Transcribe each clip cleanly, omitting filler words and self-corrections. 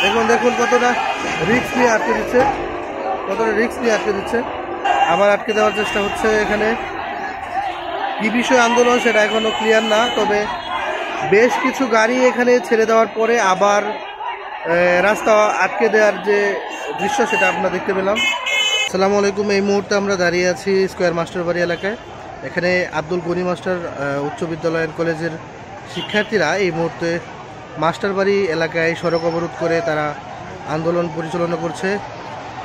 দেখুন দেখুন কতটা রিস্ক নিয়ে আটকে দিচ্ছে, আবার আটকে দেওয়ার চেষ্টা হচ্ছে। এখানে কি বিষয় আন্দোলন সেটা এখনো ক্লিয়ার না, তবে বেশ কিছু গাড়ি এখানে ছেড়ে দেওয়ার পরে আবার রাস্তা আটকে দেওয়ার যে দৃশ্য সেটা আমরা দেখতে পেলাম। আসসালামু আলাইকুম। এই মুহূর্তে আমরা দাঁড়িয়ে আছি স্কয়ার মাস্টারবাড়ি এলাকায়। এখানে আব্দুল গনি মাস্টার উচ্চ বিদ্যালয় অ্যান্ড কলেজের শিক্ষার্থীরা এই মুহূর্তে মাস্টারবাড়ি এলাকায় সড়ক অবরোধ করে তারা আন্দোলন পরিচালনা করছে।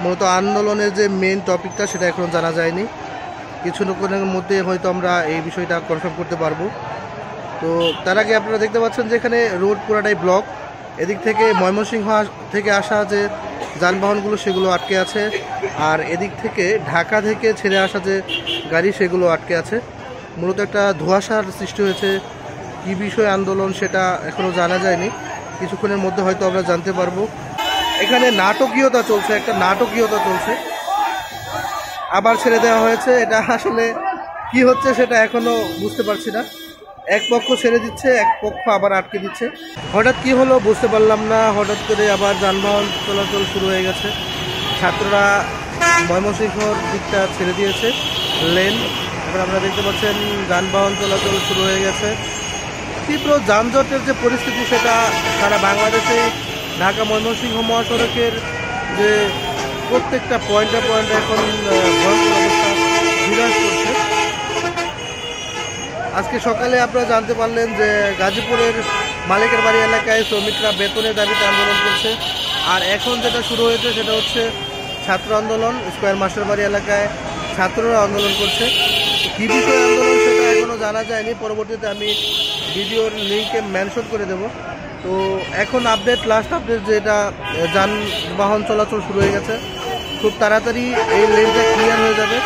মূলত আন্দোলনের যে মেইন টপিকটা সেটা এখনও জানা যায়নি, কিছুক্ষণের মধ্যে হয়তো আমরা এই বিষয়টা কনফার্ম করতে পারবো। তো তার আগে আপনারা দেখতে পাচ্ছেন যে এখানে রোড পুরাটাই ব্লক। এদিক থেকে ময়মনসিংহ থেকে আসা যে যানবাহনগুলো সেগুলো আটকে আছে, আর এদিক থেকে ঢাকা থেকে ছেড়ে আসা যে গাড়ি সেগুলো আটকে আছে। মূলত একটা ধোঁয়াশার সৃষ্টি হয়েছে। কী বিষয়ে আন্দোলন সেটা এখনও জানা যায়নি, কিছুক্ষণের মধ্যে হয়তো আমরা জানতে পারবো। এখানে নাটকীয়তা চলছে, আবার ছেড়ে দেওয়া হয়েছে। এটা আসলে কি হচ্ছে সেটা এখনও বুঝতে পারছি না। এক পক্ষ ছেড়ে দিচ্ছে, এক পক্ষ আবার আটকে দিচ্ছে। হঠাৎ কি হলো বুঝতে পারলাম না, হঠাৎ করে আবার যানবাহন চলাচল শুরু হয়ে গেছে। ছাত্ররা ময়মনসিংহর দিকটা ছেড়ে দিয়েছে লেন। এবার আপনারা দেখতে পাচ্ছেন যানবাহন চলাচল শুরু হয়ে গেছে। তীব্র যানজটের যে পরিস্থিতি সেটা সারা বাংলাদেশে ঢাকা ময়মনসিংহ মহাসড়কের যে প্রত্যেকটা পয়েন্টে এখন ভয়ঙ্কর অবস্থা বিরাজ করছে। আজকে সকালে আপনারা জানতে পারলেন যে গাজীপুরের মালিকের বাড়ি এলাকায় শ্রমিকরা বেতনের দাবিতে আন্দোলন করছে। আর এখন যেটা শুরু হয়েছে সেটা হচ্ছে ছাত্র আন্দোলন। স্কয়ার মাস্টারবাড়ি এলাকায় ছাত্ররা আন্দোলন করছে। কী বিষয়ে আন্দোলন সেটা এখনও জানা যায়নি, পরবর্তীতে আমি ভিডিওর লিঙ্কে মেনশন করে দেব। তো এখন লাস্ট আপডেট যেটা যানবাহন চলাচল শুরু হয়ে গেছে, খুব তাড়াতাড়ি এই লেনটা ক্লিয়ার হয়ে যাবে।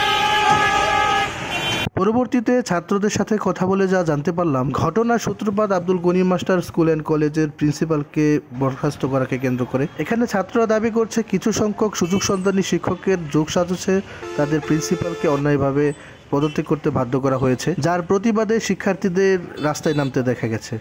পরবর্তীতে ছাত্রদের সাথে কথা বলে যা জানতে পারলাম, ঘটনার সূত্রপাত Abdul Gani master school and কলেজের প্রিন্সিপালকে বরখাস্ত করাকে কেন্দ্র করে। এখানে ছাত্ররা দাবি করছে কিছু সংখ্যক সুযোগ সন্ধানী শিক্ষকের যোগসাজশে তাদের প্রিন্সিপালকে অন্যায়ভাবে পদত্যাগ করতে বাধ্য করা হয়েছে, যার প্রতিবাদে শিক্ষার্থীদের রাস্তায় নামতে দেখা গেছে।